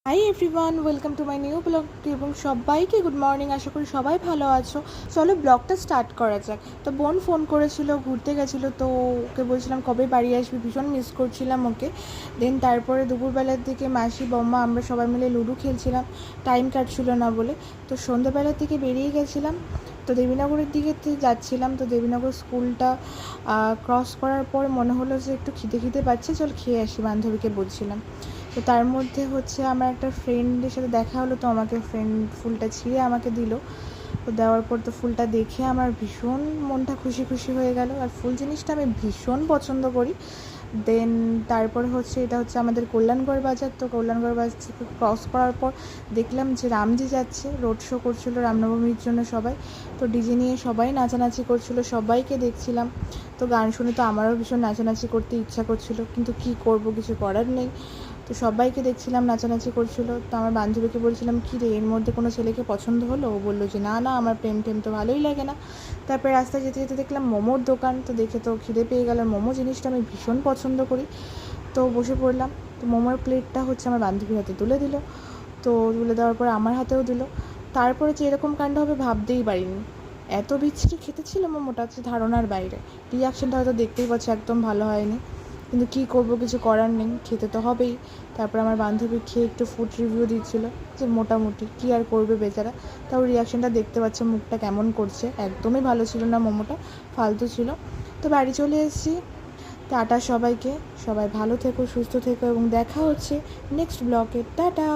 Hi everyone, welcome to my new blog. এবং সবাইকে good morning. আশা করি সবাই ভালো আছো। চলো ব্লগটা স্টার্ট করা যাক। তো বোন ফোন করেছিল, ঘুরতে গেছিলো, তো ওকে বলছিলাম কবে বাড়ি আসবি, ভীষণ মিস করছিলাম ওকে। দেন তারপরে দুপুরবেলার দিকে মাসি বম্মা আমরা সবাই মিলে লুডো খেলছিলাম, টাইম কাটছিল না বলে। তো সন্ধ্যাবেলার দিকে বেরিয়ে গেছিলাম, তো দেবীনগরের দিকে যাচ্ছিলাম। তো দেবীনগর স্কুলটা ক্রস করার পর মনে হলো যে একটু খিদে পাচ্ছে, চল খেয়ে আসি, বান্ধবীকে বলছিলাম। তো তার মধ্যে আমার একটা ফ্রেন্ডের সাথে দেখা হলো, তো আমাকে ফ্রেন্ড ফুলটা ছিঁড়ে আমাকে দিল। তো দেওয়ার পর তো ফুলটা দেখে আমার ভীষণ মনটা খুশি হয়ে গেল, আর ফুল জিনিসটা আমি ভীষণ পছন্দ করি। দেন তারপরে এটা হচ্ছে আমাদের কল্যাণগড় বাজার। তো কল্যাণগড় বাজার থেকে ক্রস করার পর দেখলাম যে রামজি যাচ্ছে, রোড শো করছিল রামনবমীর জন্য সবাই। তো ডিজে নিয়ে সবাই নাচানাচি করছিল, সবাইকে দেখছিলাম। তো গান শুনে তো আমারও ভীষণ নাচানাচি করতে ইচ্ছা করছিল, কিন্তু কি করব, কিছু করার নেই। তো সবাইকে দেখছিলাম নাচানাচি করছিল। তো আমার বান্ধবীকে বলছিলাম, কী রে, এর মধ্যে কোনো ছেলেকে পছন্দ হলো? ও বললো যে না আমার প্রেম তো ভালোই লাগে না। তারপরে রাস্তায় যেতে যেতে দেখলাম মোমোর দোকান, তো দেখে তো খিদে পেয়ে গেল। মোমো জিনিসটা আমি ভীষণ পছন্দ করি, তো বসে পড়লাম। তো মোমোর প্লেটটা আমার বান্ধবীর হাতে তুলে দিল। তো তুলে দেওয়ার পর আমার হাতেও দিল। তারপরে যে এরকম কাণ্ড হবে ভাবতেই পারিনি। এত বিচ্ছিরি খেতে ছিল মোমোটা, যে ধারণার বাইরে। রিয়াকশানটা হয়তো দেখতেই পাচ্ছি, একদম ভালো হয়নি, কিন্তু কী করবো, কিছু করার নেই, খেতে তো হবেই। তারপর আমার বান্ধবী খেয়ে একটু ফুড রিভিউ দিচ্ছিলো যে মোটামুটি, কী আর করবে বেচারা। তাও রিয়াকশানটা দেখতে পাচ্ছে, মুখটা কেমন করছে, একদমই ভালো ছিল না মোমোটা, ফালতু ছিল। তো বাড়ি চলে এসেছি। টাটা সবাইকে, সবাই ভালো থেকো, সুস্থ থেকো, এবং দেখা হচ্ছে নেক্সট ব্লগে। টাটা।